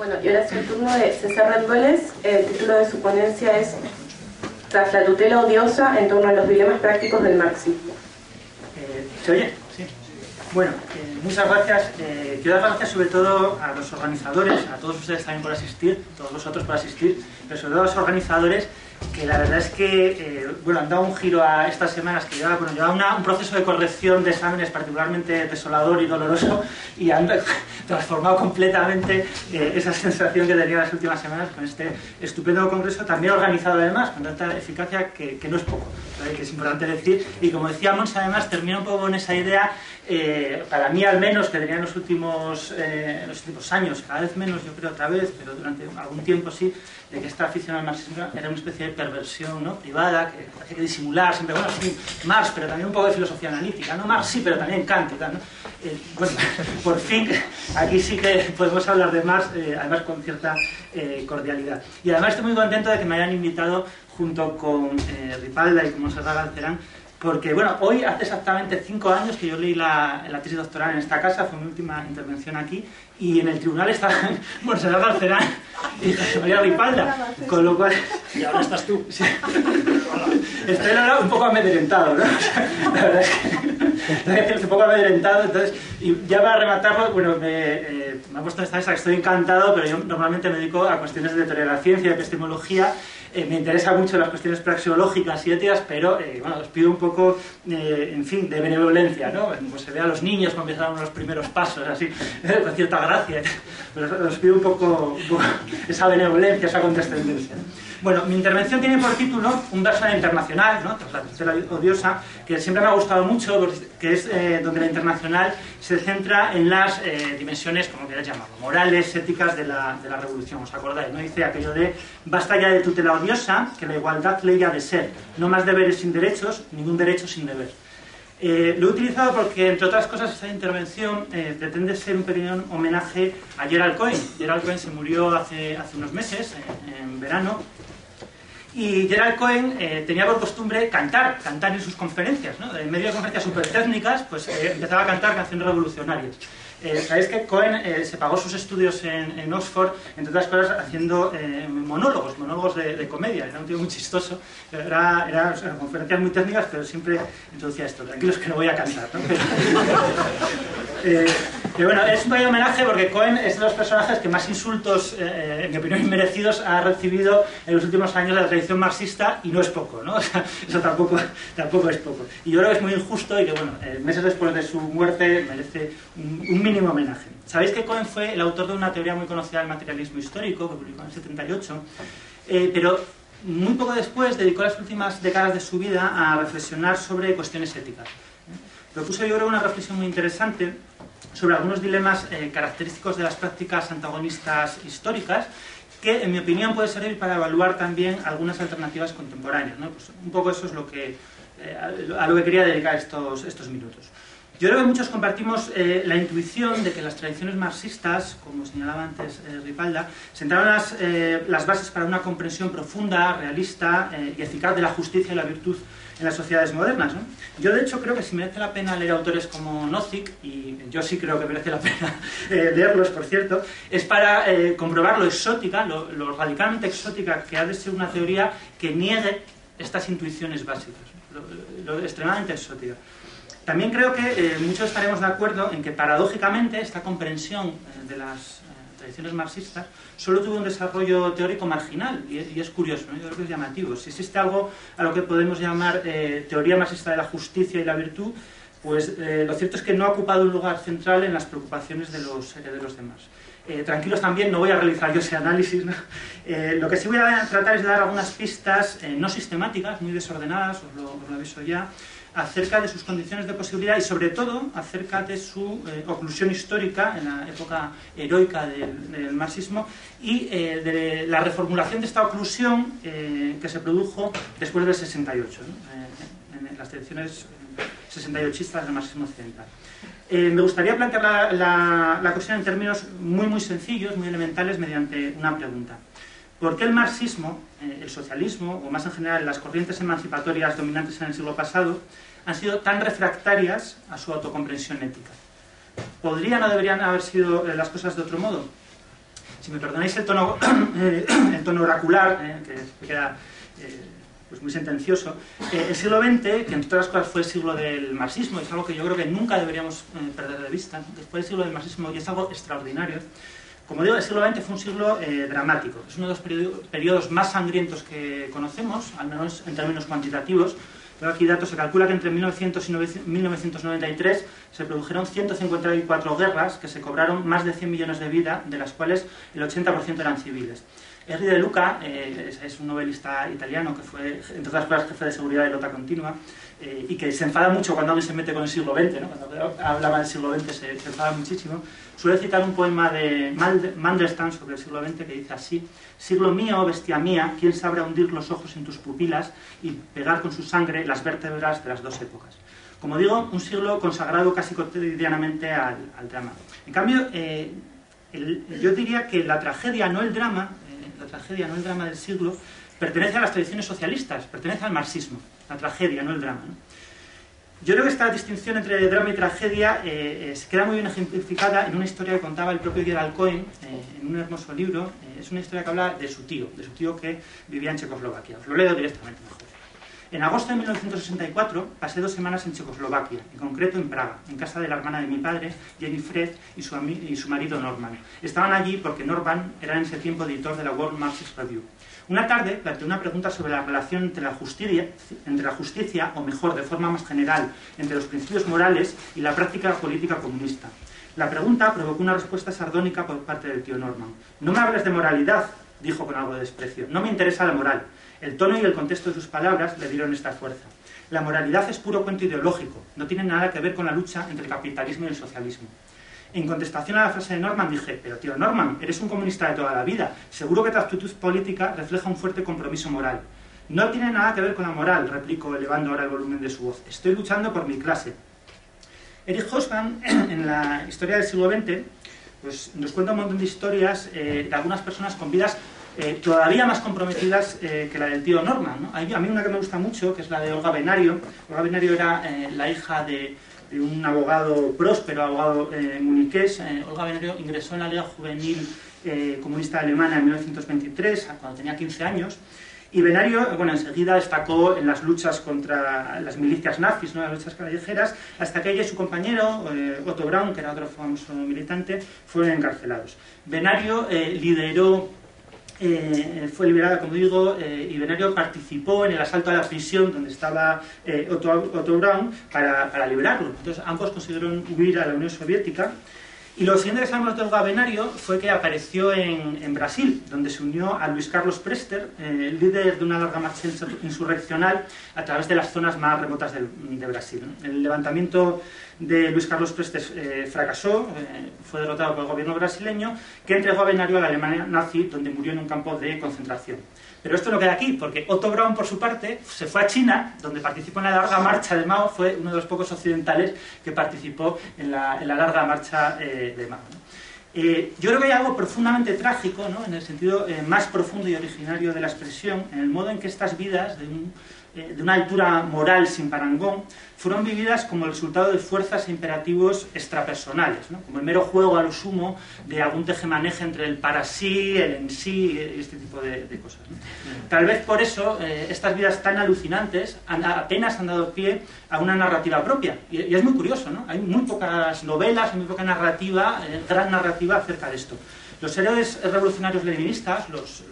Bueno, y ahora es el turno de César Rendueles. El título de su ponencia es Tras la tutela odiosa en torno a los dilemas prácticos del marxismo. ¿Se oye? Sí. Bueno, muchas gracias. Quiero dar las gracias sobre todo a los organizadores, a todos ustedes también por asistir, a todos vosotros por asistir, pero sobre todo a los organizadores, que la verdad es que han dado un giro a estas semanas que llevaba un proceso de corrección de exámenes particularmente desolador y doloroso, y han transformado completamente esa sensación que tenía las últimas semanas con este estupendo congreso, también organizado además, con tanta eficacia que no es poco, ¿vale? Que es importante decir. Y como decía Mons, además termina un poco con esa idea, para mí al menos, que tenía en los últimos años, cada vez menos yo creo otra vez, pero durante algún tiempo sí, de que esta afición al marxismo era una especie de perversión, ¿no?, privada, que hay que disimular, siempre, bueno, sí, Marx, pero también un poco de filosofía analítica, ¿no? Marx sí, pero también Kant y tal, ¿no? Bueno, por fin, aquí sí que podemos hablar de Marx, además con cierta cordialidad. Y además estoy muy contento de que me hayan invitado junto con Ripalda y con Montserrat Galcerán, porque, bueno, hoy hace exactamente 5 años que yo leí la tesis doctoral en esta casa, fue mi última intervención aquí, y en el tribunal estaban Montserrat Galcerán y José María Ripalda, con lo cual... Y ahora estás tú. Sí. Estoy ahora un poco amedrentado, ¿no? La verdad es que estoy un poco amedrentado, entonces, y ya para rematarlo, bueno, me ha puesto esta mesa que estoy encantado, pero yo normalmente me dedico a cuestiones de teoría de la ciencia, de epistemología. Me interesa mucho las cuestiones praxeológicas y éticas, pero bueno, os pido un poco, en fin, de benevolencia, ¿no? Pues se ve a los niños cuando empezaron los primeros pasos, así, con cierta gracia, pero os pido un poco esa benevolencia, esa condescendencia. Bueno, mi intervención tiene por título un verso de la Internacional, ¿no?, Tras la tutela odiosa, que siempre me ha gustado mucho, que es donde la Internacional se centra en las dimensiones, como queráis llamarlo, morales, éticas de la revolución. ¿Os acordáis, no? Dice aquello de: basta ya de tutela odiosa, que la igualdad ley ha de ser, no más deberes sin derechos, ningún derecho sin deber. Lo he utilizado porque, entre otras cosas, esta intervención pretende ser un pequeño homenaje a Gerald Cohen. Gerald Cohen se murió hace unos meses, en verano. Y Gerald Cohen tenía por costumbre cantar en sus conferencias, ¿no? En medio de conferencias súper técnicas, pues empezaba a cantar canciones revolucionarias. Sabéis que Cohen se pagó sus estudios en Oxford, entre otras cosas, haciendo monólogos de comedia. Era un tío muy chistoso. Eran conferencias muy técnicas, pero siempre introducía esto: tranquilos que no voy a cantar, ¿no? Pero bueno, es un pequeño homenaje porque Cohen es de los personajes que más insultos, en mi opinión, inmerecidos ha recibido en los últimos años de la tradición marxista, y no es poco, ¿no? O sea, eso tampoco es poco. Y yo creo que es muy injusto y que, bueno, meses después de su muerte merece un mínimo homenaje. Sabéis que Cohen fue el autor de una teoría muy conocida del materialismo histórico, que publicó en el 78, pero muy poco después dedicó las últimas décadas de su vida a reflexionar sobre cuestiones éticas. Propuso, yo creo, una reflexión muy interesante sobre algunos dilemas característicos de las prácticas antagonistas históricas, que, en mi opinión, puede servir para evaluar también algunas alternativas contemporáneas, ¿no? Pues un poco eso es a lo que quería dedicar estos minutos. Yo creo que muchos compartimos la intuición de que las tradiciones marxistas, como señalaba antes Ripalda, sentaron las bases para una comprensión profunda, realista y eficaz de la justicia y la virtud en las sociedades modernas, ¿no? Yo, de hecho, creo que si merece la pena leer autores como Nozick, y yo sí creo que merece la pena leerlos, por cierto, es para comprobar lo exótica, lo radicalmente exótica que ha de ser una teoría que niegue estas intuiciones básicas, lo extremadamente exótica. También creo que muchos estaremos de acuerdo en que, paradójicamente, esta comprensión de las tradiciones marxistas solo tuvo un desarrollo teórico marginal, y es curioso, ¿no? Yo creo que es llamativo. Si existe algo a lo que podemos llamar teoría marxista de la justicia y la virtud, pues lo cierto es que no ha ocupado un lugar central en las preocupaciones de los herederos de Marx. Tranquilos también, no voy a realizar yo ese análisis, ¿no? Lo que sí voy a tratar es de dar algunas pistas no sistemáticas, muy desordenadas, os lo aviso ya, acerca de sus condiciones de posibilidad y, sobre todo, acerca de su oclusión histórica en la época heroica del marxismo y de la reformulación de esta oclusión que se produjo después del 68, ¿no? En las tradiciones 68istas del marxismo occidental. Me gustaría plantear la cuestión en términos muy sencillos, muy elementales, mediante una pregunta. ¿Por qué el marxismo, el socialismo, o más en general las corrientes emancipatorias dominantes en el siglo pasado, han sido tan refractarias a su autocomprensión ética? ¿Podrían o deberían haber sido las cosas de otro modo? Si me perdonáis el tono oracular, que queda pues muy sentencioso, el siglo XX, que entre otras cosas fue el siglo del marxismo, es algo que yo creo que nunca deberíamos perder de vista, que fue el siglo del marxismo y es algo extraordinario. Como digo, el siglo XX fue un siglo dramático, es uno de los periodos más sangrientos que conocemos, al menos en términos cuantitativos. Tengo aquí datos, se calcula que entre 1900 y 1993 se produjeron 154 guerras que se cobraron más de 100 millones de vidas, de las cuales el 80% eran civiles. Henri de Luca es un novelista italiano que fue, entre otras cosas, jefe de seguridad de Lota Continua y que se enfada mucho cuando alguien se mete con el siglo XX, ¿no? Cuando hablaba del siglo XX se enfada muchísimo. Suele citar un poema de Mandelstam sobre el siglo XX que dice así: siglo mío, bestia mía, ¿quién sabrá hundir los ojos en tus pupilas y pegar con su sangre las vértebras de las dos épocas? Como digo, un siglo consagrado casi cotidianamente al drama. En cambio, yo diría que la tragedia, no el drama del siglo, pertenece a las tradiciones socialistas, pertenece al marxismo. La tragedia, no el drama, ¿no? Yo creo que esta distinción entre drama y tragedia se queda muy bien ejemplificada en una historia que contaba el propio Gerald Cohen en un hermoso libro. Es una historia que habla de su tío que vivía en Checoslovaquia. Os lo leo directamente mejor. En agosto de 1964 pasé 2 semanas en Checoslovaquia, en concreto en Praga, en casa de la hermana de mi padre, Jenny Fred, y su marido Norman. Estaban allí porque Norman era en ese tiempo editor de la World Marxist Review. Una tarde planteé una pregunta sobre la relación entre la justicia, o mejor, de forma más general, entre los principios morales y la práctica política comunista. La pregunta provocó una respuesta sardónica por parte del tío Norman. No me hables de moralidad, dijo con algo de desprecio. No me interesa la moral. El tono y el contexto de sus palabras le dieron esta fuerza. La moralidad es puro cuento ideológico, no tiene nada que ver con la lucha entre el capitalismo y el socialismo. En contestación a la frase de Norman dije: pero tío Norman, eres un comunista de toda la vida, seguro que tu actitud política refleja un fuerte compromiso moral. No tiene nada que ver con la moral, replicó elevando ahora el volumen de su voz. Estoy luchando por mi clase. Erich Hobsbawm, en la historia del siglo XX, pues, nos cuenta un montón de historias de algunas personas con vidas todavía más comprometidas que la del tío Norman, ¿no? A mí una que me gusta mucho, que es la de Olga Benario. Olga Benario era la hija de un abogado próspero, abogado muniqués. Olga Benario ingresó en la Liga Juvenil Comunista Alemana en 1923, cuando tenía 15 años. Y Benario, bueno, enseguida destacó en las luchas contra las milicias nazis, ¿no? Las luchas callejeras, hasta que ella y su compañero, Otto Braun, que era otro famoso militante, fueron encarcelados. Benario fue liberada, como digo, y Benario participó en el asalto a la prisión donde estaba Otto Braun para liberarlo. Entonces ambos consiguieron huir a la Unión Soviética. Y lo siguiente que sabemos de Olga Benario fue que apareció en Brasil, donde se unió a Luis Carlos Prestes, líder de una larga marcha insurreccional a través de las zonas más remotas de Brasil. El levantamiento de Luis Carlos Prestes fracasó, fue derrotado por el gobierno brasileño, que entregó a Benario a la Alemania nazi, donde murió en un campo de concentración. Pero esto no queda aquí, porque Otto Braun, por su parte, se fue a China, donde participó en la larga marcha de Mao. Fue uno de los pocos occidentales que participó en la larga marcha de Mao, ¿no? Yo creo que hay algo profundamente trágico, ¿no? En el sentido más profundo y originario de la expresión, en el modo en que estas vidas, de una altura moral sin parangón, fueron vividas como el resultado de fuerzas e imperativos extrapersonales, ¿no? Como el mero juego a lo sumo de algún tejemaneje entre el para sí, el en sí y este tipo de cosas, ¿no? Tal vez por eso estas vidas tan alucinantes apenas han dado pie a una narrativa propia, y es muy curioso, ¿no? Hay muy pocas novelas, muy poca narrativa, gran narrativa acerca de esto. Los héroes revolucionarios leninistas, los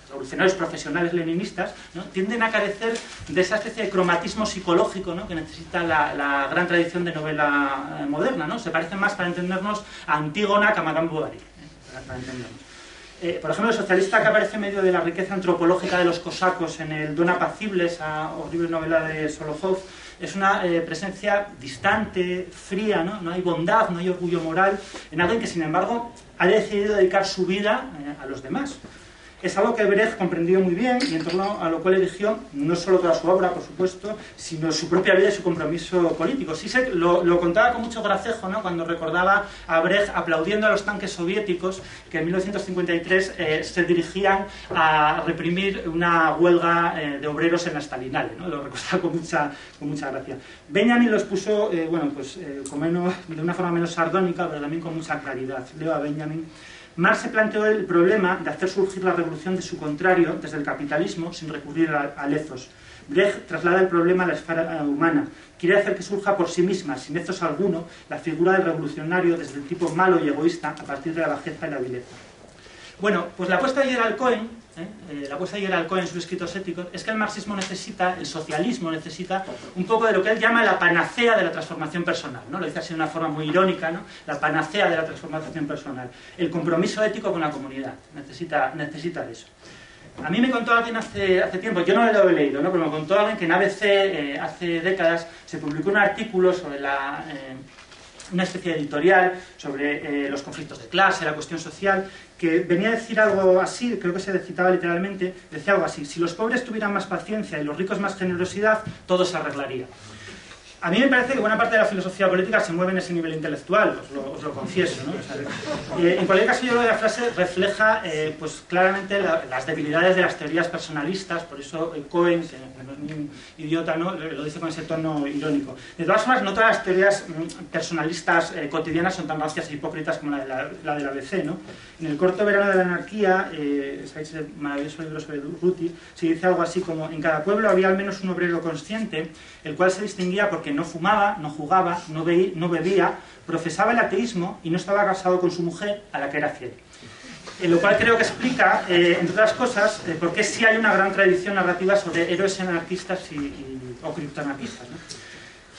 revolucionarios profesionales leninistas, ¿no? Tienden a carecer de esa especie de cromatismo psicológico, ¿no? Que necesita la gran tradición de novela moderna, ¿no? Se parecen más, para entendernos, a Antígona que a Madame Bovary, para entendernos. Por ejemplo, el socialista que aparece en medio de la riqueza antropológica de los cosacos en el Don Apacible, esa horrible novela de Solokhov, es una presencia distante, fría, ¿no? No hay bondad, no hay orgullo moral en alguien que, sin embargo, ha decidido dedicar su vida a los demás. Es algo que Brecht comprendió muy bien y en torno a lo cual eligió no solo toda su obra, por supuesto, sino su propia vida y su compromiso político. Zizek lo contaba con mucho gracejo, ¿no? Cuando recordaba a Brecht aplaudiendo a los tanques soviéticos que en 1953 se dirigían a reprimir una huelga de obreros en la Stalinale, ¿no? Lo recordaba con mucha gracia. Benjamin lo expuso de una forma menos sardónica, pero también con mucha claridad. Leo a Benjamin. Marx se planteó el problema de hacer surgir la revolución de su contrario desde el capitalismo sin recurrir al ethos. Brecht traslada el problema a la esfera humana. Quiere hacer que surja por sí misma, sin ethos alguno, la figura del revolucionario desde el tipo malo y egoísta a partir de la bajeza y la vileza. Bueno, pues la apuesta de Gerald Cohen, en sus escritos éticos, es que el marxismo necesita, el socialismo necesita, un poco de lo que él llama la panacea de la transformación personal, ¿no? Lo dice así de una forma muy irónica, ¿no? La panacea de la transformación personal. El compromiso ético con la comunidad. Necesita de eso. A mí me contó alguien hace tiempo, yo no lo he leído, ¿no? Pero me contó alguien que en ABC hace décadas se publicó un artículo sobre una especie de editorial sobre los conflictos de clase, la cuestión social, que venía a decir algo así, creo que se citaba literalmente, decía algo así: si los pobres tuvieran más paciencia y los ricos más generosidad, todo se arreglaría. A mí me parece que buena parte de la filosofía política se mueve en ese nivel intelectual, os lo confieso, ¿no? O sea, en cualquier caso, yo creo que la frase refleja pues, claramente las debilidades de las teorías personalistas, por eso Cohen, que no es ningún idiota, ¿no? Lo dice con ese tono irónico. De todas formas, no todas las teorías personalistas cotidianas son tan rancias e hipócritas como la del ABC, ¿no? En El corto verano de la anarquía, ese maravilloso libro sobre Durruti, se dice algo así como: en cada pueblo había al menos un obrero consciente, el cual se distinguía porque no fumaba, no jugaba, no bebía, profesaba el ateísmo y no estaba casado con su mujer, a la que era fiel. Lo cual creo que explica, entre otras cosas, por qué sí hay una gran tradición narrativa sobre héroes anarquistas o criptoanarquistas, ¿no?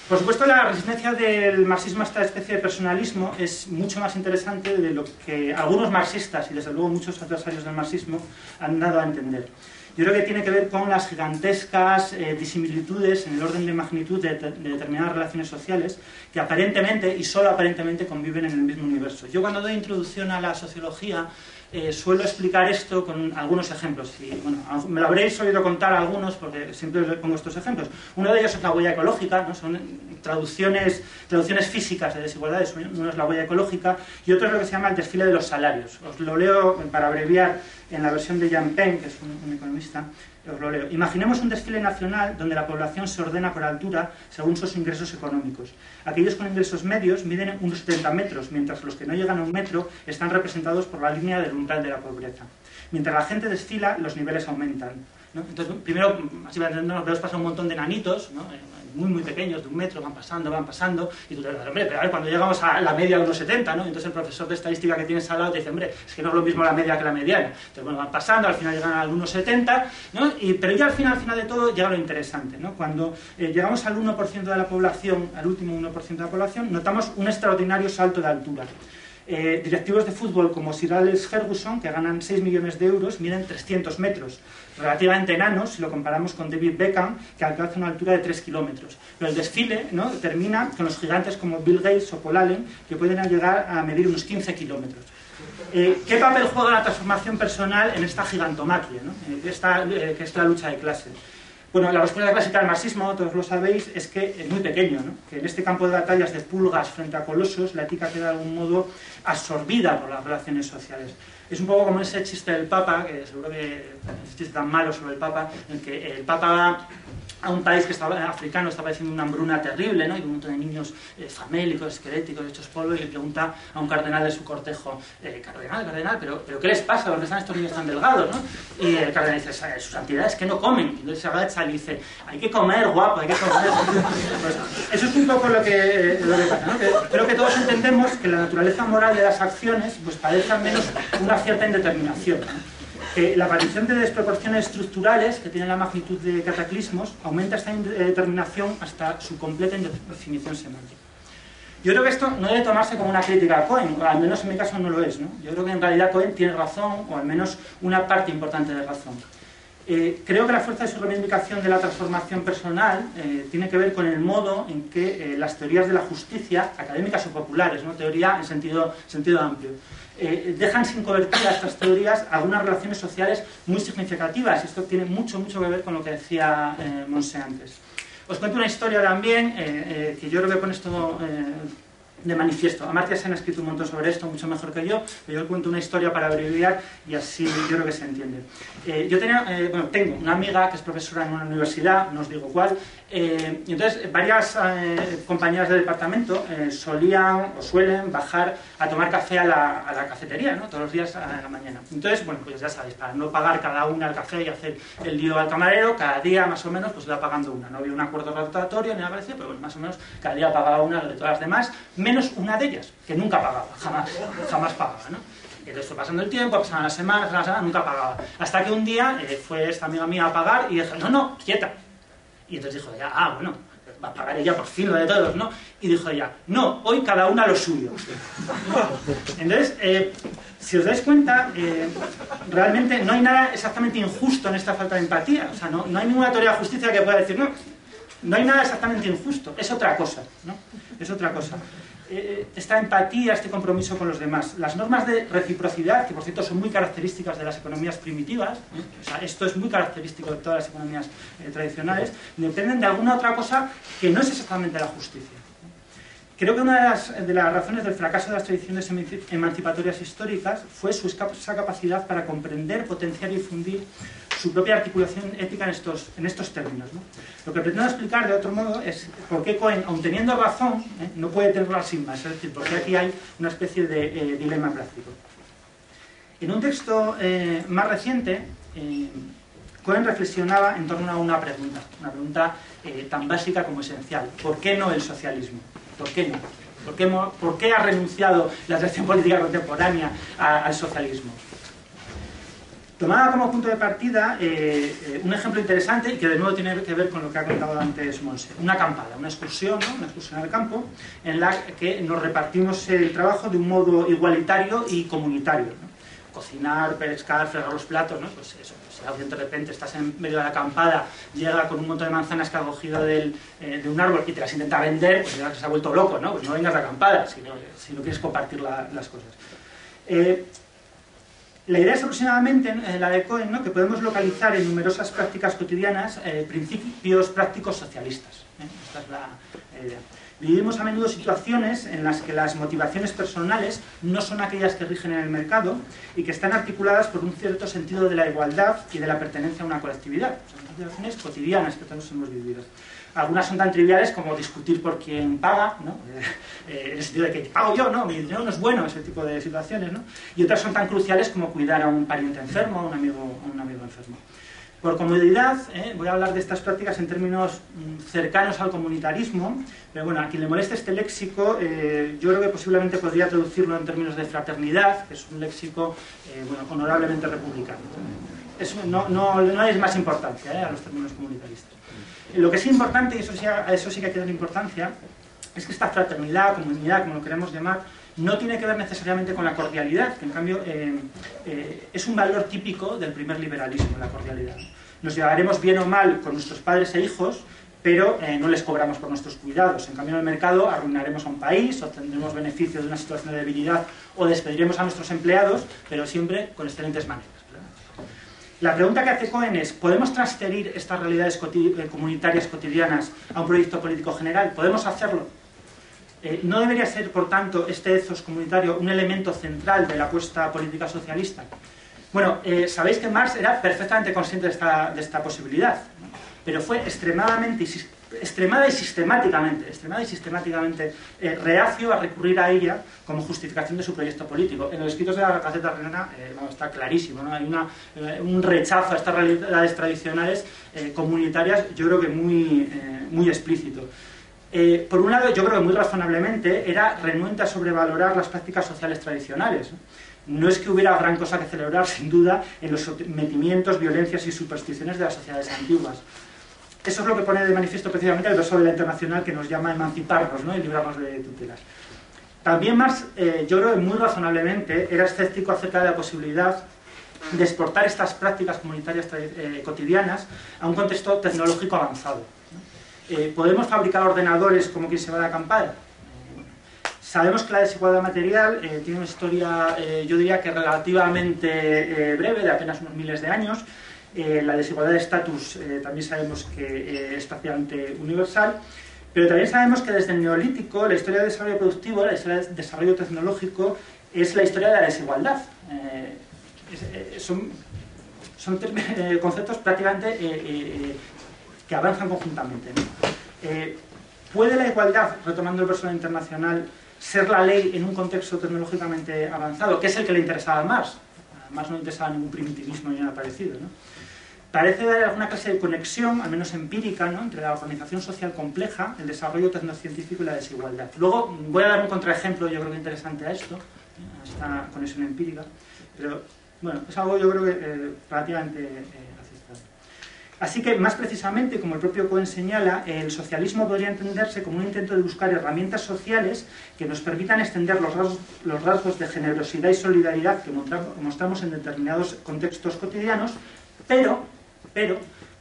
Por supuesto, la resistencia del marxismo a esta especie de personalismo es mucho más interesante de lo que algunos marxistas, y desde luego muchos adversarios del marxismo, han dado a entender. Yo creo que tiene que ver con las gigantescas disimilitudes en el orden de magnitud de determinadas relaciones sociales que aparentemente, y solo aparentemente, conviven en el mismo universo. Yo, cuando doy introducción a la sociología, suelo explicar esto con algunos ejemplos. Y, bueno, me lo habréis oído contar a algunos porque siempre les pongo estos ejemplos. Uno de ellos es la huella ecológica, ¿no? Son traducciones físicas de desigualdades. Uno es la huella ecológica y otro es lo que se llama el desfile de los salarios. Os lo leo para abreviar en la versión de Jean Pen, que es un economista. Os lo leo. Imaginemos un desfile nacional donde la población se ordena por altura según sus ingresos económicos. Aquellos con ingresos medios miden unos 70 metros, mientras los que no llegan a un metro están representados por la línea del umbral de la pobreza. Mientras la gente desfila, los niveles aumentan, ¿no? Entonces, primero, así para entendernos, vemos pasar un montón de nanitos, ¿no? Muy pequeños, de un metro, van pasando, y tú te dices: hombre, pero a ver, cuando llegamos a la media de unos 70, ¿no? Entonces el profesor de estadística que tienes al lado te dice: hombre, es que no es lo mismo la media que la mediana. Entonces, bueno, van pasando, al final llegan al 1,70, ¿no? Pero ya al final de todo llega lo interesante, ¿no? Cuando llegamos al 1% de la población, al último 1% de la población, notamos un extraordinario salto de altura. Directivos de fútbol como Sir Alex Ferguson, que ganan 6 millones de euros, miden 300 metros, relativamente enanos si lo comparamos con David Beckham, que alcanza una altura de 3 kilómetros. Pero el desfile, ¿no?, termina con los gigantes como Bill Gates o Paul Allen, que pueden llegar a medir unos 15 kilómetros. ¿Qué papel juega la transformación personal en esta gigantomaquia, ¿no? que es la lucha de clases? Bueno, la respuesta clásica al marxismo, todos lo sabéis, es que es muy pequeño, ¿no? Que en este campo de batallas de pulgas frente a colosos, la ética queda de algún modo absorbida por las relaciones sociales. Es un poco como ese chiste del Papa, que seguro que ese chiste tan malo sobre el Papa, en que el Papa va a un país que africano está padeciendo una hambruna terrible, ¿no? Y un montón de niños famélicos, esqueléticos, hechos polvo, y le pregunta a un cardenal de su cortejo: cardenal, ¿pero qué les pasa? ¿Por qué están estos niños tan delgados, no? Y el cardenal dice: su santidad, es que no comen. Y entonces se agacha y dice: hay que comer, guapo, hay que comer. Pues eso es un poco lo que pasa, ¿no? Creo que todos entendemos que la naturaleza moral de las acciones pues padece al menos una cierta indeterminación, ¿no? La aparición de desproporciones estructurales, que tienen la magnitud de cataclismos, aumenta esta indeterminación hasta su completa indefinición semántica. Yo creo que esto no debe tomarse como una crítica a Cohen, o al menos en mi caso no lo es, ¿no? Yo creo que en realidad Cohen tiene razón, o al menos una parte importante de razón. Creo que la fuerza de su reivindicación de la transformación personal tiene que ver con el modo en que las teorías de la justicia, académicas o populares, ¿no?, teoría en sentido amplio, dejan sin cobertura estas teorías algunas relaciones sociales muy significativas. Esto tiene mucho que ver con lo que decía Monse antes. Os cuento una historia también, que yo creo que pone esto de manifiesto. Amartya Sen ha escrito un montón sobre esto, mucho mejor que yo, pero yo cuento una historia para abreviar y así yo creo que se entiende. Tengo una amiga que es profesora en una universidad, no os digo cuál, y entonces varias compañeras del departamento solían o suelen bajar a tomar café a la cafetería, ¿no? Todos los días a la mañana. Entonces, bueno, pues ya sabéis, para no pagar cada una el café y hacer el lío al camarero, cada día más o menos pues iba pagando una. No había un acuerdo rotatorio ni nada parecido, pero bueno, más o menos cada día pagaba una de todas las demás, menos una de ellas, que nunca pagaba, jamás pagaba, ¿no? Y entonces fue pasando el tiempo, pasaban las semanas, nunca pagaba. Hasta que un día fue esta amiga mía a pagar y dije, no, quieta. Y entonces dijo ella, bueno, va a pagar ella por fin lo de todos, ¿no? Y dijo ella, no, hoy cada una lo suyo. Entonces, si os dais cuenta, realmente no hay nada exactamente injusto en esta falta de empatía. O sea, no hay ninguna teoría de justicia que pueda decir, no hay nada exactamente injusto, es otra cosa, ¿no? Es otra cosa. Esta empatía, este compromiso con los demás. Las normas de reciprocidad, que por cierto son muy características de las economías primitivas, o sea, esto es muy característico de todas las economías tradicionales, dependen de alguna otra cosa que no es exactamente la justicia. Creo que una de las razones del fracaso de las tradiciones emancipatorias históricas fue su escasa capacidad para comprender, potenciar y difundir su propia articulación ética en estos términos, ¿no? Lo que pretendo explicar de otro modo es por qué Cohen, aun teniendo razón, no puede tenerla sin más, es decir, porque aquí hay una especie de dilema práctico. En un texto más reciente, Cohen reflexionaba en torno a una pregunta tan básica como esencial. ¿Por qué no el socialismo? ¿Por qué no? ¿Por qué ha renunciado la tradición política contemporánea al socialismo? Tomaba como punto de partida un ejemplo interesante y que de nuevo tiene que ver con lo que ha contado antes Monse. Una acampada, una excursión, ¿no? Una excursión al campo en la que nos repartimos el trabajo de un modo igualitario y comunitario, ¿no? Cocinar, pescar, fregar los platos, ¿no? Pues eso, pues si alguien de repente estás en medio de la acampada, llega con un montón de manzanas que ha cogido de un árbol y te las intenta vender, pues ya se ha vuelto loco, ¿no? Pues no vengas de acampada si no quieres compartir las cosas. La idea es aproximadamente la de Cohen, ¿no? Que podemos localizar en numerosas prácticas cotidianas principios prácticos socialistas. Esta es la idea. Vivimos a menudo situaciones en las que las motivaciones personales no son aquellas que rigen en el mercado y que están articuladas por un cierto sentido de la igualdad y de la pertenencia a una colectividad. Son situaciones cotidianas que todos hemos vivido. Algunas son tan triviales como discutir por quién paga, ¿no? En el sentido de que pago yo, ¿no? Mi dinero no es bueno, ese tipo de situaciones, ¿no? Y otras son tan cruciales como cuidar a un pariente enfermo, a un amigo enfermo. Por comodidad, voy a hablar de estas prácticas en términos cercanos al comunitarismo, pero bueno, a quien le moleste este léxico, yo creo que posiblemente podría traducirlo en términos de fraternidad, que es un léxico honorablemente republicano. No es más importancia a los términos comunitaristas. Lo que es importante, y eso sí que hay que dar importancia, es que esta fraternidad, comunidad, como lo queremos llamar, no tiene que ver necesariamente con la cordialidad, que en cambio es un valor típico del primer liberalismo, la cordialidad. Nos llevaremos bien o mal con nuestros padres e hijos, pero no les cobramos por nuestros cuidados. En cambio, en el mercado arruinaremos a un país, obtendremos beneficios de una situación de debilidad o despediremos a nuestros empleados, pero siempre con excelentes maneras. La pregunta que hace Cohen es, ¿podemos transferir estas realidades comunitarias cotidianas a un proyecto político general? ¿Podemos hacerlo? ¿No debería ser, por tanto, este ethos comunitario un elemento central de la apuesta política socialista? Bueno, sabéis que Marx era perfectamente consciente de esta posibilidad, ¿no? Pero fue extremada y sistemáticamente reacio a recurrir a ella como justificación de su proyecto político. En los escritos de la Gaceta Renana está clarísimo, ¿no? Hay un rechazo a estas realidades tradicionales comunitarias, yo creo que muy explícito. Por un lado, yo creo que muy razonablemente era renuente a sobrevalorar las prácticas sociales tradicionales, ¿no? No es que hubiera gran cosa que celebrar, sin duda, en los sometimientos, violencias y supersticiones de las sociedades antiguas. Eso es lo que pone de manifiesto precisamente el verso de la Internacional, que nos llama a emanciparnos, ¿no? Y librarnos de tutelas. También Marx, yo creo que muy razonablemente, era escéptico acerca de la posibilidad de exportar estas prácticas comunitarias cotidianas a un contexto tecnológico avanzado, ¿no? ¿Podemos fabricar ordenadores como quien se va de acampada? Sabemos que la desigualdad material tiene una historia, yo diría que relativamente breve, de apenas unos miles de años. La desigualdad de estatus también sabemos que es prácticamente universal. Pero también sabemos que desde el Neolítico la historia del desarrollo productivo, la historia del desarrollo tecnológico, es la historia de la desigualdad. Son conceptos prácticamente que avanzan conjuntamente, ¿no? ¿Puede la igualdad, retomando el verso internacional, ser la ley en un contexto tecnológicamente avanzado, que es el que le interesaba a Marx? A Marx no le interesaba ningún primitivismo ni nada parecido, ¿no? Parece haber alguna clase de conexión, al menos empírica, ¿no?, entre la organización social compleja, el desarrollo tecnocientífico y la desigualdad. Luego voy a dar un contraejemplo, yo creo que interesante a esto, a esta conexión empírica, pero bueno, es algo yo creo que relativamente aceptable. Así que, más precisamente, como el propio Cohen señala, el socialismo podría entenderse como un intento de buscar herramientas sociales que nos permitan extender los rasgos de generosidad y solidaridad que mostramos en determinados contextos cotidianos, pero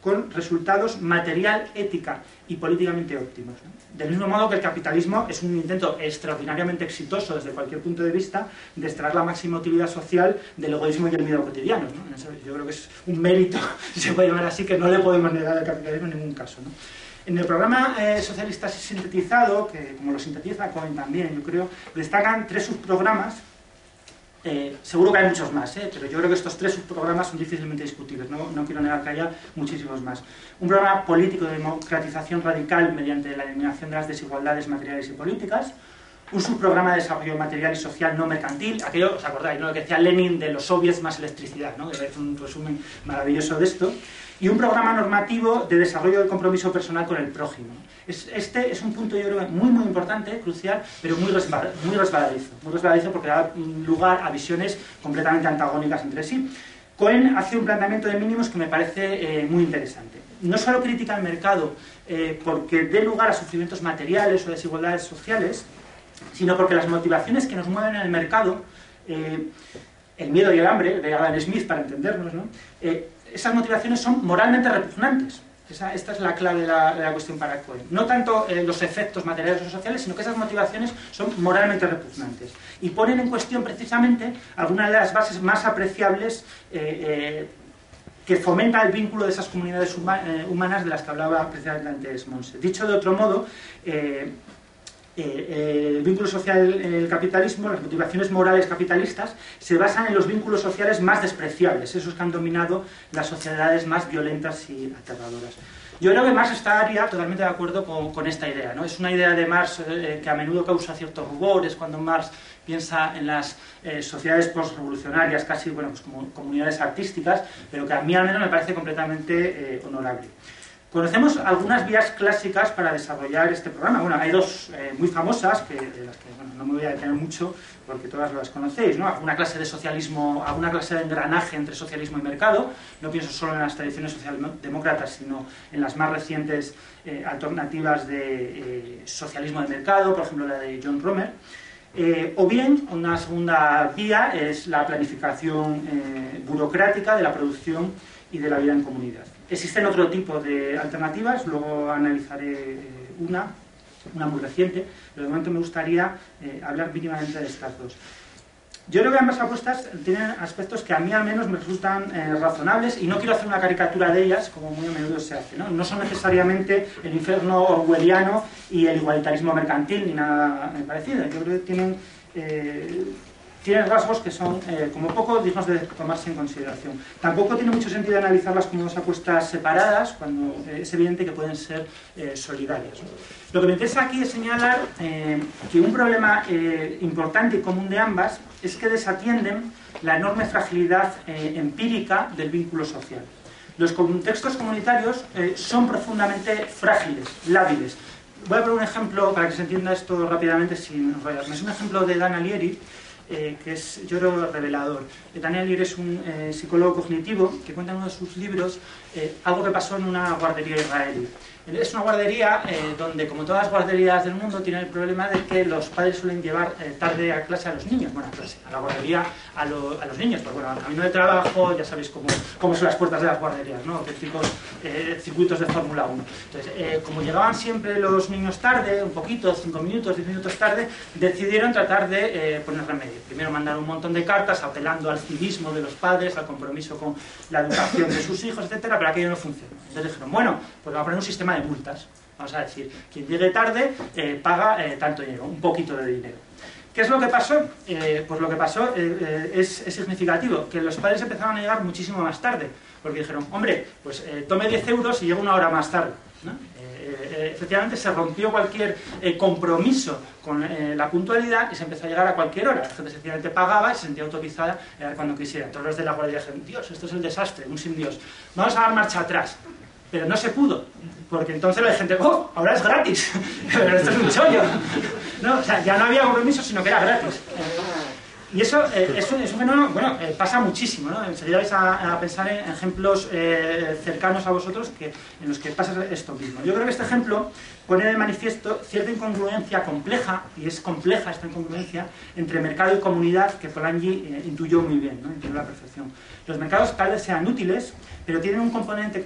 con resultados material, ética y políticamente óptimos, ¿no? Del mismo modo que el capitalismo es un intento extraordinariamente exitoso desde cualquier punto de vista de extraer la máxima utilidad social del egoísmo y el miedo cotidianos, ¿no? Yo creo que es un mérito, si se puede llamar así, que no le podemos negar al capitalismo en ningún caso, ¿no? En el programa socialista sintetizado, que como lo sintetiza Cohen también, yo creo, destacan 3 subprogramas. Seguro que hay muchos más, pero yo creo que estos 3 subprogramas son difícilmente discutibles, no quiero negar que haya muchísimos más. Un programa político de democratización radical mediante la eliminación de las desigualdades materiales y políticas, un subprograma de desarrollo material y social no mercantil, aquello, ¿os acordáis?, ¿no?, lo que decía Lenin de los soviets más electricidad, ¿no?, que es un resumen maravilloso de esto, y un programa normativo de desarrollo del compromiso personal con el prójimo. Este es un punto, yo creo, muy importante, crucial, pero muy resbaladizo porque da lugar a visiones completamente antagónicas entre sí. Cohen hace un planteamiento de mínimos que me parece muy interesante. No solo critica el mercado porque dé lugar a sufrimientos materiales o desigualdades sociales, sino porque las motivaciones que nos mueven en el mercado, el miedo y el hambre, de Adam Smith para entendernos, ¿no?, esas motivaciones son moralmente repugnantes. Esta es la clave de la cuestión para Cohen. No tanto los efectos materiales o sociales, sino que esas motivaciones son moralmente repugnantes. Y ponen en cuestión precisamente algunas de las bases más apreciables que fomenta el vínculo de esas comunidades humanas de las que hablaba precisamente antes Monse. Dicho de otro modo, el vínculo social en el capitalismo, las motivaciones morales capitalistas, se basan en los vínculos sociales más despreciables, esos que han dominado las sociedades más violentas y aterradoras. Yo creo que Marx estaría totalmente de acuerdo con esta idea, ¿no? Es una idea de Marx que a menudo causa ciertos rubores cuando Marx piensa en las sociedades postrevolucionarias, casi, bueno, pues como comunidades artísticas, pero que a mí al menos me parece completamente honorable. Conocemos algunas vías clásicas para desarrollar este programa. Bueno, hay 2 muy famosas, de las que bueno, no me voy a detener mucho porque todas las conocéis, ¿no? Alguna clase de socialismo, alguna clase de engranaje entre socialismo y mercado. No pienso solo en las tradiciones socialdemócratas, sino en las más recientes alternativas de socialismo de mercado, por ejemplo la de John Romer. O bien, una segunda vía es la planificación burocrática de la producción y de la vida en comunidad. Existen otro tipo de alternativas, luego analizaré una muy reciente, pero de momento me gustaría hablar mínimamente de estas 2. Yo creo que ambas apuestas tienen aspectos que a mí al menos me resultan razonables y no quiero hacer una caricatura de ellas, como muy a menudo se hace, ¿no? No son necesariamente el infierno orwelliano y el igualitarismo mercantil ni nada parecido. Yo creo que tienen rasgos que son, como poco, dignos de tomarse en consideración. Tampoco tiene mucho sentido analizarlas como 2 apuestas separadas, cuando es evidente que pueden ser solidarias, ¿no? Lo que me interesa aquí es señalar que un problema importante y común de ambas es que desatienden la enorme fragilidad empírica del vínculo social. Los contextos comunitarios son profundamente frágiles, lábiles. Voy a poner un ejemplo para que se entienda esto rápidamente sin enrollarme. Es un ejemplo de Dan Ariely, que es, yo creo, revelador. Daniel Alier es un psicólogo cognitivo que cuenta en uno de sus libros algo que pasó en una guardería israelí. Es una guardería donde, como todas las guarderías del mundo, tiene el problema de que los padres suelen llevar tarde a clase a los niños, bueno, a la guardería a los niños, pues bueno, al camino de trabajo, ya sabéis cómo son las puertas de las guarderías, ¿no? Típicos circuitos de Fórmula 1. Entonces, como llegaban siempre los niños tarde, un poquito, 5 minutos, 10 minutos tarde, decidieron tratar de poner remedio. Primero mandaron un montón de cartas apelando al civismo de los padres, al compromiso con la educación de sus hijos, etcétera, pero aquello no funcionó. Entonces dijeron, bueno, pues vamos a poner un sistema de multas. Vamos a decir, quien llegue tarde paga tanto dinero, un poquito de dinero. ¿Qué es lo que pasó? Pues lo que pasó es significativo, que los padres empezaron a llegar muchísimo más tarde, porque dijeron, hombre, pues tome 10 euros y llega una hora más tarde, ¿no? Efectivamente se rompió cualquier compromiso con la puntualidad y se empezó a llegar a cualquier hora. La gente sencillamente pagaba y se sentía autorizada a llegar cuando quisiera. Todos los de la guardia dijeron, Dios, esto es el desastre, un sin Dios. Vamos a dar marcha atrás. Pero no se pudo, porque entonces la gente, ¡oh! Ahora es gratis, pero esto es un chollo. No, o sea, ya no había compromiso, sino que era gratis. Y eso es un fenómeno, bueno, pasa muchísimo, ¿no? Enseguida vais a pensar en ejemplos cercanos a vosotros en los que pasa esto mismo. Yo creo que este ejemplo pone de manifiesto cierta incongruencia compleja, y es compleja esta incongruencia, entre mercado y comunidad, que Polanyi intuyó muy bien, ¿no? Intuyó a la perfección. Los mercados tal vez sean útiles, pero tienen un componente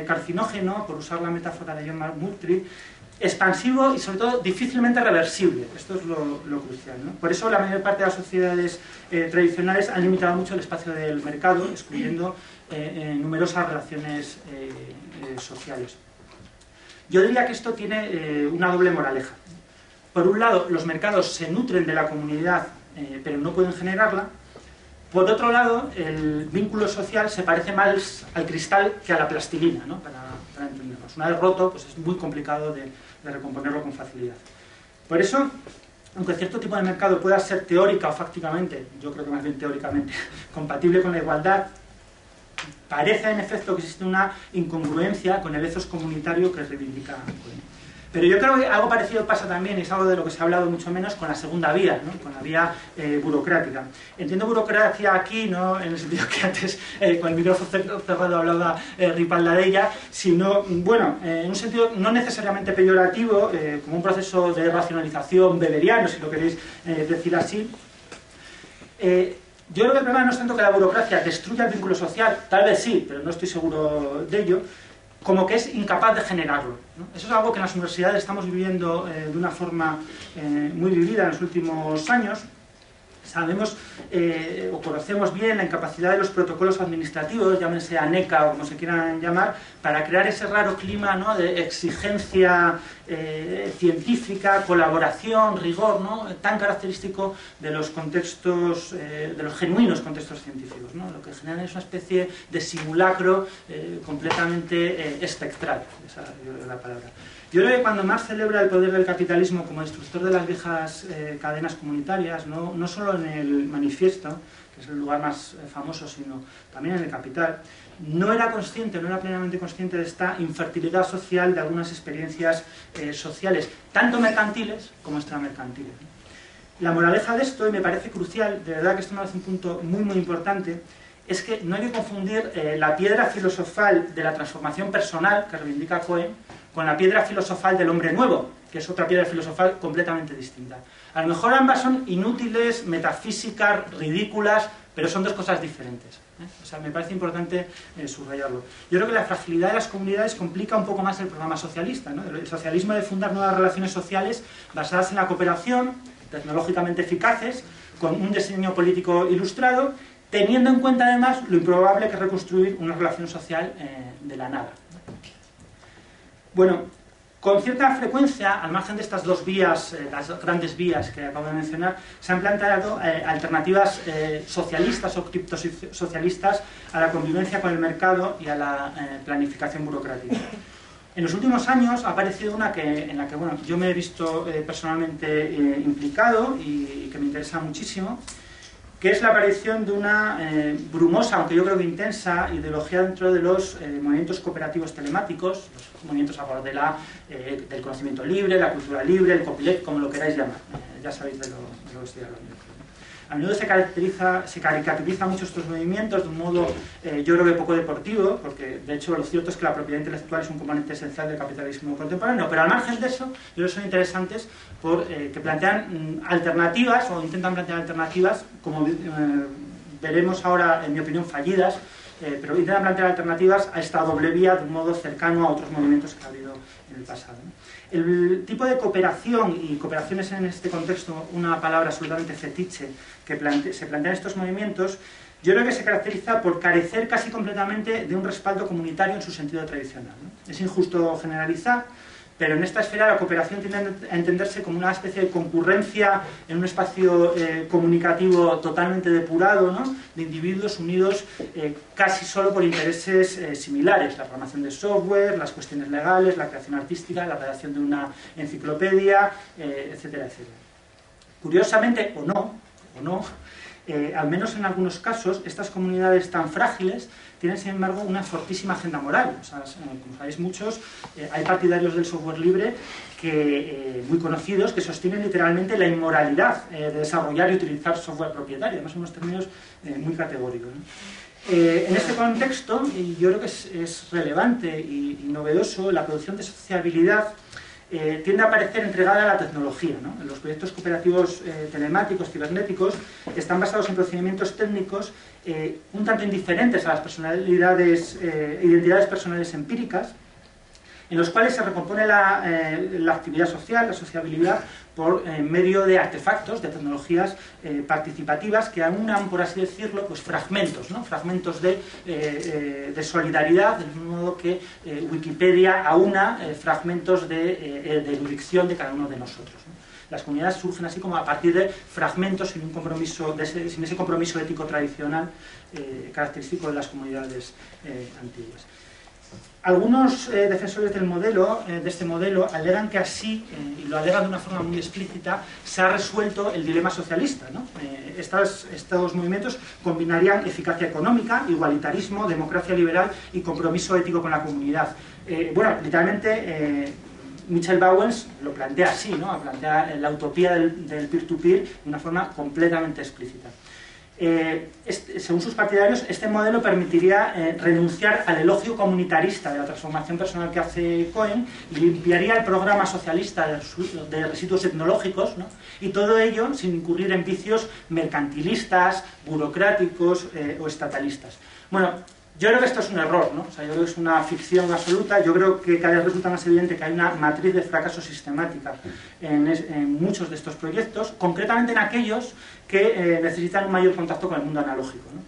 carcinógeno, por usar la metáfora de John Murtry, expansivo y sobre todo difícilmente reversible. Esto es lo crucial, ¿no? Por eso la mayor parte de las sociedades tradicionales han limitado mucho el espacio del mercado, excluyendo numerosas relaciones sociales. Yo diría que esto tiene una doble moraleja. Por un lado, los mercados se nutren de la comunidad, pero no pueden generarla. Por otro lado, el vínculo social se parece más al cristal que a la plastilina, ¿no? Para entendernos. Una vez roto, pues es muy complicado de recomponerlo con facilidad. Por eso, aunque cierto tipo de mercado pueda ser teórica o fácticamente, yo creo que más bien teóricamente, compatible con la igualdad, parece en efecto que existe una incongruencia con el ethos comunitario que reivindica Cohen. Pero yo creo que algo parecido pasa también, y es algo de lo que se ha hablado mucho menos, con la segunda vía, ¿no? Con la vía burocrática. Entiendo burocracia aquí, no en el sentido que antes con el micrófono cerrado hablaba Ripalda de ella, sino, bueno, en un sentido no necesariamente peyorativo, como un proceso de racionalización weberiano, si lo queréis decir así. Yo creo que el problema no es tanto que la burocracia destruya el vínculo social, tal vez sí, pero no estoy seguro de ello, como que es incapaz de generarlo, ¿no? Eso es algo que en las universidades estamos viviendo de una forma muy vivida en los últimos años. Sabemos o conocemos bien la incapacidad de los protocolos administrativos, llámense ANECA o como se quieran llamar, para crear ese raro clima, ¿no? De exigencia científica, colaboración, rigor, ¿no? Tan característico de los contextos, de los genuinos contextos científicos, ¿no? Lo que generan es una especie de simulacro completamente espectral, esa es la palabra. Yo creo que cuando Marx celebra el poder del capitalismo como destructor de las viejas cadenas comunitarias, no solo en el Manifiesto, que es el lugar más famoso, sino también en el Capital, no era plenamente consciente de esta infertilidad social de algunas experiencias sociales, tanto mercantiles como extramercantiles. La moraleja de esto, y me parece crucial, de verdad que esto me parece un punto muy muy importante, es que no hay que confundir la piedra filosofal de la transformación personal, que reivindica Cohen, con la piedra filosofal del hombre nuevo, que es otra piedra filosofal completamente distinta. A lo mejor ambas son inútiles, metafísicas, ridículas, pero son dos cosas diferentes, ¿eh? O sea, me parece importante subrayarlo. Yo creo que la fragilidad de las comunidades complica un poco más el programa socialista, ¿no? El socialismo de fundar nuevas relaciones sociales basadas en la cooperación, tecnológicamente eficaces, con un diseño político ilustrado, teniendo en cuenta además lo improbable que es reconstruir una relación social de la nada. Bueno, con cierta frecuencia, al margen de estas dos vías, las grandes vías que acabo de mencionar, se han planteado alternativas socialistas o criptosocialistas a la convivencia con el mercado y a la planificación burocrática. En los últimos años ha aparecido una en la que bueno, yo me he visto personalmente implicado y que me interesa muchísimo, que es la aparición de una brumosa, aunque yo creo que intensa, ideología dentro de los movimientos cooperativos telemáticos, los movimientos a favor del conocimiento libre, la cultura libre, el copyleft, como lo queráis llamar. Ya sabéis de lo que estoy hablando. A menudo se caricaturiza mucho estos movimientos de un modo, yo creo que poco deportivo, porque de hecho lo cierto es que la propiedad intelectual es un componente esencial del capitalismo contemporáneo, pero al margen de eso, yo creo que son interesantes que plantean alternativas, o intentan plantear alternativas, como veremos ahora, en mi opinión, fallidas, pero intentan plantear alternativas a esta doble vía de un modo cercano a otros movimientos que ha habido en el pasado, ¿no? El tipo de cooperación, y cooperación es en este contexto una palabra absolutamente fetiche que se plantea en estos movimientos, yo creo que se caracteriza por carecer casi completamente de un respaldo comunitario en su sentido tradicional, ¿no? Es injusto generalizar, pero en esta esfera la cooperación tiende a entenderse como una especie de concurrencia en un espacio comunicativo totalmente depurado, ¿no?, de individuos unidos casi solo por intereses similares: la programación de software, las cuestiones legales, la creación artística, la redacción de una enciclopedia, etcétera, etcétera. Curiosamente, o no, al menos en algunos casos, estas comunidades tan frágiles tienen, sin embargo, una fortísima agenda moral. O sea, como sabéis muchos, hay partidarios del software libre muy conocidos, que sostienen literalmente la inmoralidad de desarrollar y utilizar software propietario, además en unos términos muy categóricos, ¿no? En este contexto, yo creo que es relevante y novedoso la producción de sociabilidad. Tiende a aparecer entregada a la tecnología, ¿no? Los proyectos cooperativos telemáticos, cibernéticos, están basados en procedimientos técnicos un tanto indiferentes a las identidades personales empíricas, en los cuales se recompone la actividad social, la sociabilidad, por medio de artefactos, de tecnologías participativas que aunan, por así decirlo, pues fragmentos, ¿no?, fragmentos de solidaridad, del mismo modo que Wikipedia aúna fragmentos de erudición de cada uno de nosotros, ¿no? Las comunidades surgen así como a partir de fragmentos sin ese compromiso ético tradicional característico de las comunidades antiguas. Algunos defensores de este modelo alegan que así, y lo alegan de una forma muy explícita, se ha resuelto el dilema socialista, ¿no? Estos movimientos combinarían eficacia económica, igualitarismo, democracia liberal y compromiso ético con la comunidad. Bueno, literalmente Michel Bauwens lo plantea así, ¿no? Plantea la utopía del peer-to-peer de una forma completamente explícita. Según sus partidarios, este modelo permitiría renunciar al elogio comunitarista de la transformación personal que hace Cohen y limpiaría el programa socialista de residuos tecnológicos, ¿no?, y todo ello sin incurrir en vicios mercantilistas, burocráticos o estatalistas. Bueno, yo creo que esto es un error, ¿no? O sea, yo creo que es una ficción absoluta. Yo creo que cada vez resulta más evidente que hay una matriz de fracaso sistemática en muchos de estos proyectos, concretamente en aquellos que necesitan un mayor contacto con el mundo analógico, ¿no?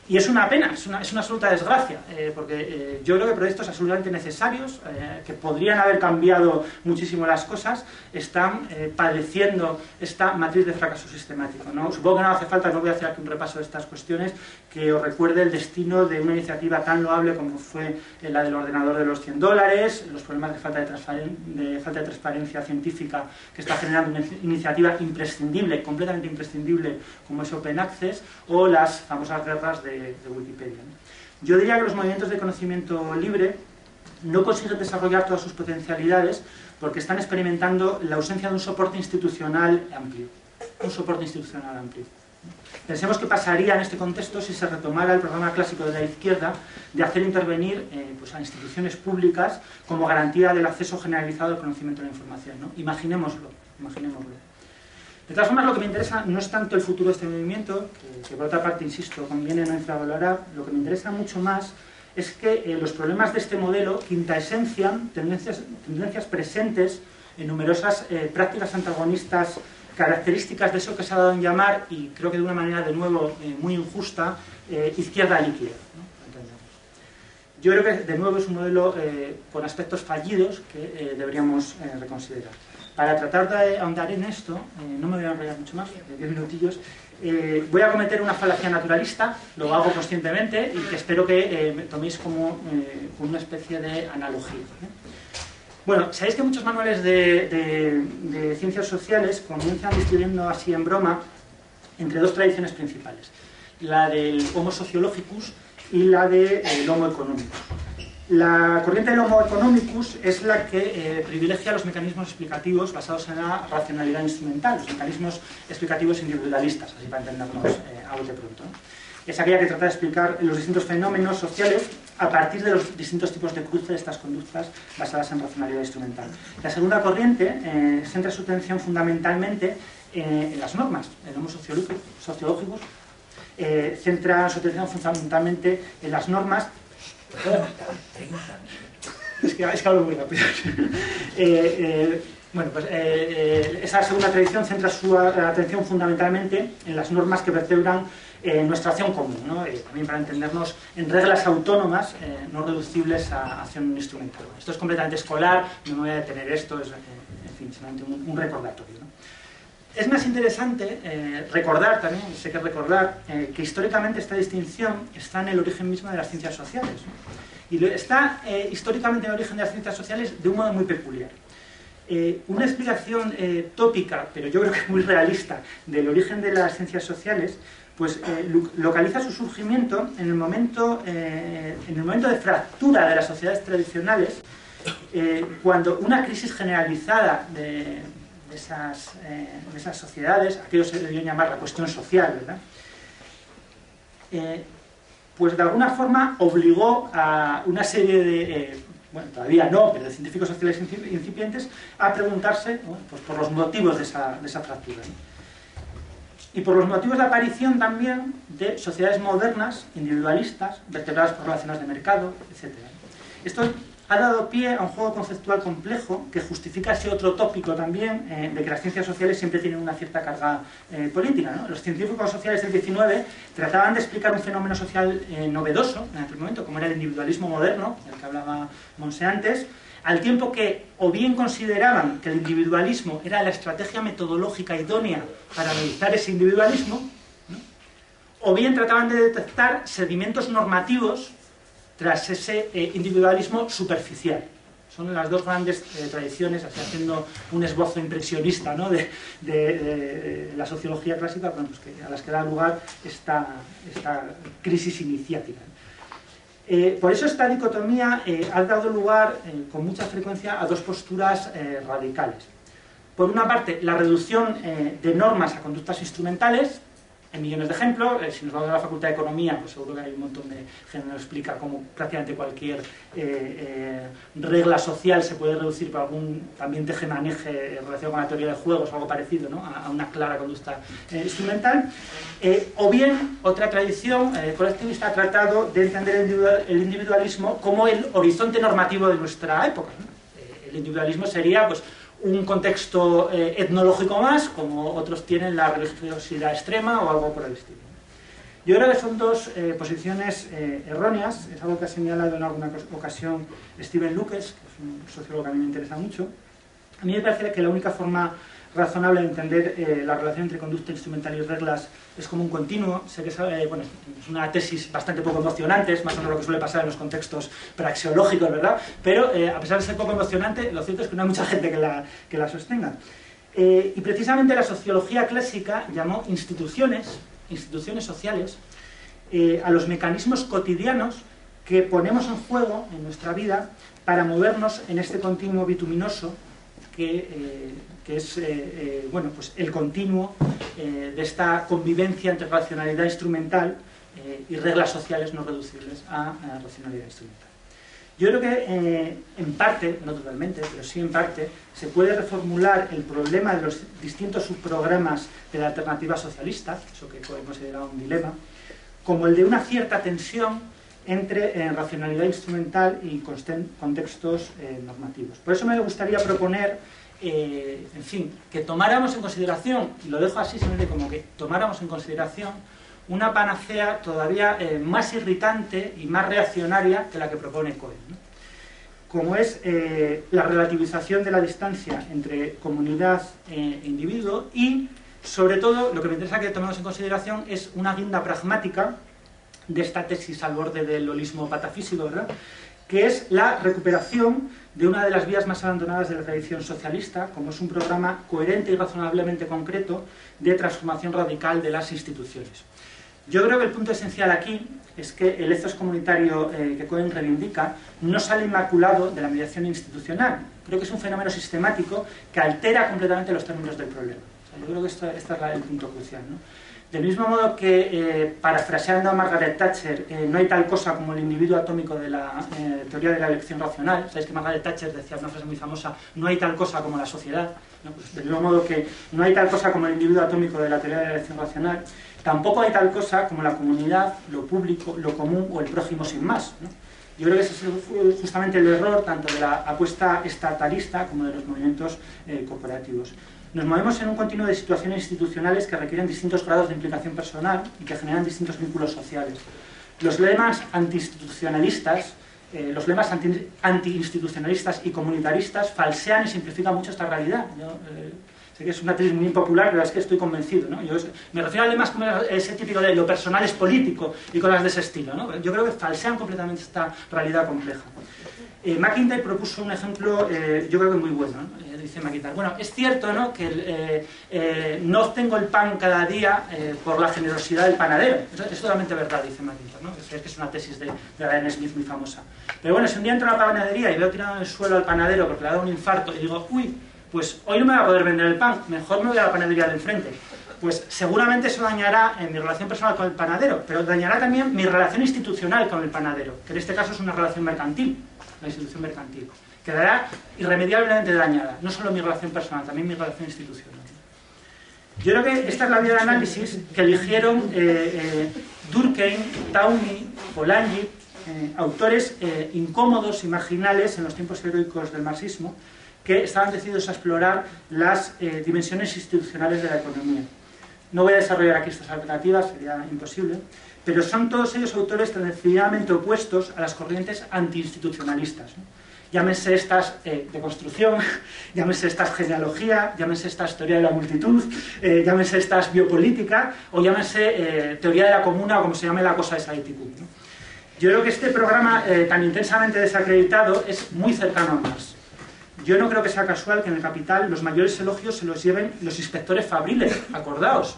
Y es una pena, es una absoluta desgracia, porque yo creo que proyectos absolutamente necesarios, que podrían haber cambiado muchísimo las cosas, están padeciendo esta matriz de fracaso sistemático, ¿no? Supongo que no hace falta, no voy a hacer aquí un repaso de estas cuestiones, que os recuerde el destino de una iniciativa tan loable como fue la del ordenador de los $100, los problemas de falta de transparencia científica que está generando una iniciativa imprescindible, completamente imprescindible, como es Open Access, o las famosas guerras de Wikipedia, ¿no? Yo diría que los movimientos de conocimiento libre no consiguen desarrollar todas sus potencialidades porque están experimentando la ausencia de un soporte institucional amplio. Pensemos qué pasaría en este contexto si se retomara el programa clásico de la izquierda de hacer intervenir pues a instituciones públicas como garantía del acceso generalizado al conocimiento de la información, ¿no? Imaginémoslo. De todas formas, lo que me interesa no es tanto el futuro de este movimiento, que por otra parte, insisto, conviene no infravalorar. Lo que me interesa mucho más es que los problemas de este modelo quintaesencian tendencias presentes en numerosas prácticas antagonistas, características de eso que se ha dado en llamar, y creo que de una manera de nuevo muy injusta, izquierda líquida, ¿no? Yo creo que de nuevo es un modelo con aspectos fallidos que deberíamos reconsiderar. Para tratar de ahondar en esto, no me voy a enrollar mucho más, 10 minutillos, voy a cometer una falacia naturalista, lo hago conscientemente y que espero que me toméis como una especie de analogía, ¿no? Bueno, sabéis que muchos manuales de ciencias sociales comienzan distinguiendo así en broma entre dos tradiciones principales, la del Homo sociologicus y la del Homo economicus. La corriente del Homo economicus es la que privilegia los mecanismos explicativos basados en la racionalidad instrumental, los mecanismos explicativos individualistas, así para entendernos a bote pronto, ¿no? Es aquella que trata de explicar los distintos fenómenos sociales a partir de los distintos tipos de cruce de estas conductas basadas en racionalidad instrumental. La segunda corriente centra su atención fundamentalmente en las normas. El Homo sociologicus centra su atención fundamentalmente en las normas. Es que hablo muy rápido. Bueno, pues esa segunda tradición centra su atención fundamentalmente en las normas que vertebran nuestra acción común, ¿no? También para entendernos en reglas autónomas no reducibles a acción instrumental. Esto es completamente escolar, no me voy a detener esto, es en fin, simplemente un recordatorio, ¿no? Es más interesante recordar también, sé que recordar, que históricamente esta distinción está en el origen mismo de las ciencias sociales, ¿no? Y está históricamente en el origen de las ciencias sociales de un modo muy peculiar. Una explicación tópica, pero yo creo que muy realista, del origen de las ciencias sociales, pues localiza su surgimiento en el momento de fractura de las sociedades tradicionales, cuando una crisis generalizada de esas sociedades, aquello se debió llamar la cuestión social, ¿verdad? Pues de alguna forma obligó a una serie de, bueno, todavía no, pero de científicos sociales incipientes a preguntarse, bueno, pues por los motivos de esa fractura, ¿no? Y por los motivos de aparición también de sociedades modernas, individualistas, vertebradas por relaciones de mercado, etc. Esto ha dado pie a un juego conceptual complejo que justifica ese otro tópico también de que las ciencias sociales siempre tienen una cierta carga política, ¿no? Los científicos sociales del 19 trataban de explicar un fenómeno social novedoso en aquel momento, como era el individualismo moderno, del que hablaba Monse antes, al tiempo que o bien consideraban que el individualismo era la estrategia metodológica idónea para analizar ese individualismo, ¿no? O bien trataban de detectar sedimentos normativos tras ese individualismo superficial. Son las dos grandes tradiciones, así haciendo un esbozo impresionista, ¿no? de la sociología clásica, bueno, pues a las que da lugar esta crisis iniciática. Por eso esta dicotomía ha dado lugar con mucha frecuencia a dos posturas radicales. Por una parte, la reducción de normas a conductas instrumentales, en millones de ejemplos. Si nos vamos a la Facultad de Economía, pues seguro que hay un montón de gente que nos explica cómo prácticamente cualquier regla social se puede reducir por algún también tejemaneje relacionado con la teoría de juegos o algo parecido, ¿no? a una clara conducta instrumental. O bien, otra tradición colectivista ha tratado de entender el individualismo como el horizonte normativo de nuestra época, ¿no? El individualismo sería, pues, un contexto etnológico más, como otros tienen la religiosidad extrema o algo por el estilo. Yo creo que son dos posiciones erróneas, es algo que ha señalado en alguna ocasión Steven Luckes, que es un sociólogo que a mí me interesa mucho. A mí me parece que la única forma razonable de entender la relación entre conducta instrumental y reglas es como un continuo. Sé que bueno, es una tesis bastante poco emocionante, es más o menos lo que suele pasar en los contextos praxeológicos, ¿verdad? Pero a pesar de ser poco emocionante, lo cierto es que no hay mucha gente que la sostenga. Y precisamente la sociología clásica llamó instituciones sociales a los mecanismos cotidianos que ponemos en juego en nuestra vida para movernos en este continuo bituminoso que es bueno, pues el continuo de esta convivencia entre racionalidad instrumental y reglas sociales no reducibles a racionalidad instrumental. Yo creo que en parte, no totalmente, pero sí en parte, se puede reformular el problema de los distintos subprogramas de la alternativa socialista, eso que Cohen consideraba un dilema, como el de una cierta tensión entre racionalidad instrumental y contextos normativos. Por eso me gustaría proponer, en fin, que tomáramos en consideración, y lo dejo así simplemente como que tomáramos en consideración una panacea todavía más irritante y más reaccionaria que la que propone Cohen, ¿no? Como es la relativización de la distancia entre comunidad e individuo y, sobre todo, lo que me interesa que tomemos en consideración es una guinda pragmática de esta tesis al borde del holismo patafísico, ¿verdad?, que es la recuperación de una de las vías más abandonadas de la tradición socialista, como es un programa coherente y razonablemente concreto de transformación radical de las instituciones. Yo creo que el punto esencial aquí es que el ethos comunitario que Cohen reivindica no sale inmaculado de la mediación institucional. Creo que es un fenómeno sistemático que altera completamente los términos del problema. O sea, yo creo que este es el punto crucial, ¿no? Del mismo modo que, parafraseando a Margaret Thatcher, no hay tal cosa como el individuo atómico de la teoría de la elección racional. Sabéis que Margaret Thatcher decía una frase muy famosa: no hay tal cosa como la sociedad, ¿no? Pues del mismo modo que no hay tal cosa como el individuo atómico de la teoría de la elección racional, tampoco hay tal cosa como la comunidad, lo público, lo común o el prójimo sin más, ¿no? Yo creo que ese es justamente el error tanto de la apuesta estatalista como de los movimientos corporativos. Nos movemos en un continuo de situaciones institucionales que requieren distintos grados de implicación personal y que generan distintos vínculos sociales. Los lemas antiinstitucionalistas y comunitaristas falsean y simplifican mucho esta realidad. Yo, sé que es una tesis muy impopular, pero es que estoy convencido, ¿no? Me refiero a lemas como ese típico de lo personal es político y cosas de ese estilo, ¿no? Yo creo que falsean completamente esta realidad compleja. McIntyre propuso un ejemplo, yo creo que muy bueno, ¿no? Dice McIntyre, bueno, es cierto, ¿no?, que no obtengo el pan cada día por la generosidad del panadero. Eso es totalmente verdad, dice McIntyre, ¿no? Es que es una tesis de Diane Smith muy famosa. Pero bueno, si un día entro a la panadería y veo tirado en el suelo al panadero porque le ha dado un infarto y digo, uy, pues hoy no me va a poder vender el pan, mejor me voy a la panadería de enfrente. Pues seguramente eso dañará mi relación personal con el panadero, pero dañará también mi relación institucional con el panadero, que en este caso es una relación mercantil, la institución mercantil. Quedará irremediablemente dañada, no solo mi relación personal, también mi relación institucional. Yo creo que esta es la vía de análisis que eligieron Durkheim, Tawney, Polanyi, autores incómodos y marginales en los tiempos heroicos del marxismo, que estaban decididos a explorar las dimensiones institucionales de la economía. No voy a desarrollar aquí estas alternativas, sería imposible, pero son todos ellos autores tan decididamente opuestos a las corrientes antiinstitucionalistas, ¿no? Llámense estas de construcción, llámense estas genealogía, llámense estas teoría de la multitud, llámense estas biopolítica, o llámense teoría de la comuna, o como se llame la cosa esa de Ticún, ¿no? Yo creo que este programa tan intensamente desacreditado es muy cercano a Marx. Yo no creo que sea casual que en el Capital los mayores elogios se los lleven los inspectores fabriles, acordaos,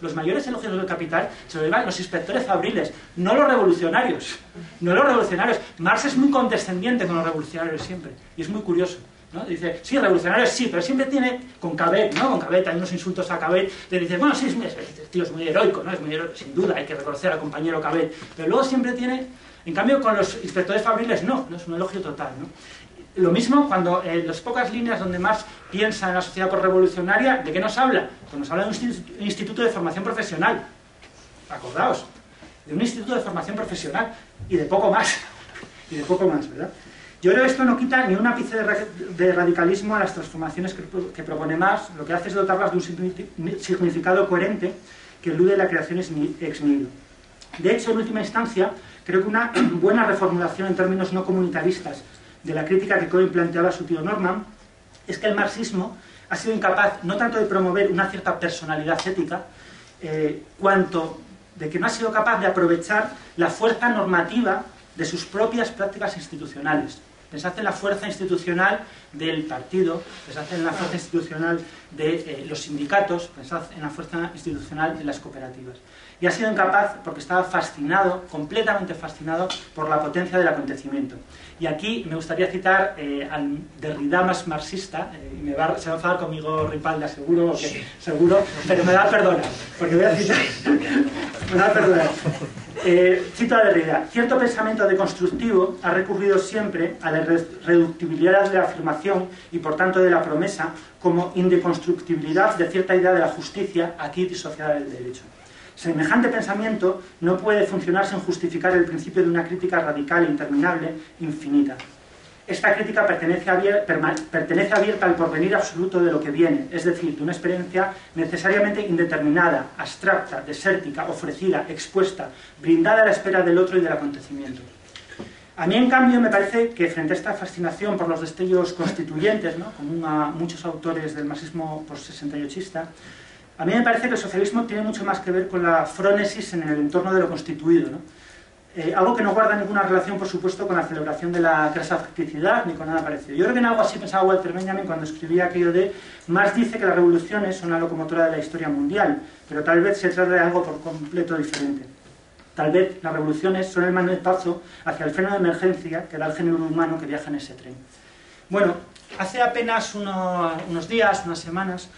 los mayores elogios del Capital se los llevan los inspectores fabriles, no los revolucionarios, Marx es muy condescendiente con los revolucionarios siempre, y es muy curioso, ¿no? Dice, sí, revolucionarios sí, pero siempre tiene, con Cabet, ¿no? Con Cabet hay unos insultos a Cabet, le dice, bueno, sí, este tío es muy heroico, ¿no? Es muy heroico, sin duda, hay que reconocer al compañero Cabet, pero luego siempre tiene, en cambio con los inspectores fabriles no es un elogio total, ¿no? Lo mismo cuando en las pocas líneas donde Marx piensa en la sociedad posrevolucionaria, ¿de qué nos habla? Pues nos habla de un instituto de formación profesional. Acordaos, de un instituto de formación profesional y de poco más, ¿verdad? Yo creo que esto no quita ni un ápice de radicalismo a las transformaciones que propone Marx, lo que hace es dotarlas de un significado coherente que elude la creación ex nihilo. De hecho, en última instancia, creo que una buena reformulación en términos no comunitaristas de la crítica que Cohen planteaba a su tío Norman, es que el marxismo ha sido incapaz no tanto de promover una cierta personalidad ética, cuanto de que no ha sido capaz de aprovechar la fuerza normativa de sus propias prácticas institucionales. Pensad en la fuerza institucional del partido, pensad en la fuerza institucional de los sindicatos, pensad en la fuerza institucional de las cooperativas. Y ha sido incapaz porque estaba fascinado, completamente fascinado, por la potencia del acontecimiento. Y aquí me gustaría citar al Derrida más marxista, y se va a enfadar conmigo Ripalda, seguro, pero me da a perdonar, porque voy a citar... me da a perdonar. Cito a Derrida. Cierto pensamiento deconstructivo ha recurrido siempre a la reductibilidad de la afirmación y por tanto de la promesa como indeconstructibilidad de cierta idea de la justicia aquí disociada del derecho. Semejante pensamiento no puede funcionar sin justificar el principio de una crítica radical, interminable, infinita. Esta crítica pertenece abierta al porvenir absoluto de lo que viene, es decir, de una experiencia necesariamente indeterminada, abstracta, desértica, ofrecida, expuesta, brindada a la espera del otro y del acontecimiento. A mí, en cambio, me parece que frente a esta fascinación por los destellos constituyentes, ¿no?, común a muchos autores del marxismo post-68ista, a mí me parece que el socialismo tiene mucho más que ver con la frónesis en el entorno de lo constituido, ¿no? Algo que no guarda ninguna relación, por supuesto, con la celebración de la grasa facticidad ni con nada parecido. Yo creo que en algo así pensaba Walter Benjamin cuando escribía aquello de Marx dice que las revoluciones son la locomotora de la historia mundial, pero tal vez se trata de algo por completo diferente. Tal vez las revoluciones son el manetazo hacia el freno de emergencia que da el género humano que viaja en ese tren. Bueno, hace apenas unos días, unas semanas,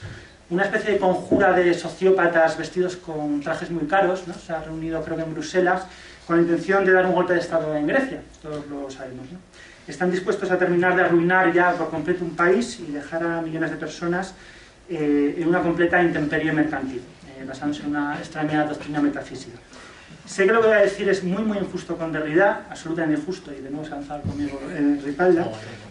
una especie de conjura de sociópatas vestidos con trajes muy caros, ¿no?, se ha reunido, creo que en Bruselas, con la intención de dar un golpe de Estado en Grecia, todos lo sabemos, ¿no? Están dispuestos a terminar de arruinar ya por completo un país y dejar a millones de personas en una completa intemperie mercantil, basándose en una extraña doctrina metafísica. Sé que lo que voy a decir es muy injusto con Derrida, absolutamente injusto, y de nuevo se ha lanzado conmigo Ripalda,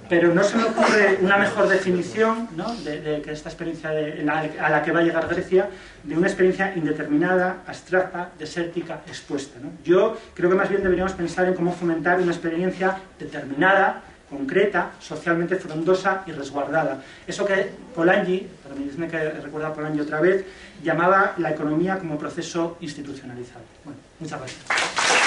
pero no se me ocurre una mejor definición, ¿no?, de que esta experiencia a la que va a llegar Grecia, de una experiencia indeterminada, abstracta, desértica, expuesta, ¿no? Yo creo que más bien deberíamos pensar en cómo fomentar una experiencia determinada, concreta, socialmente frondosa y resguardada. Eso que Polanyi, permitidme que recuerde a Polanyi otra vez, llamaba la economía como proceso institucionalizado. Bueno, muchas gracias.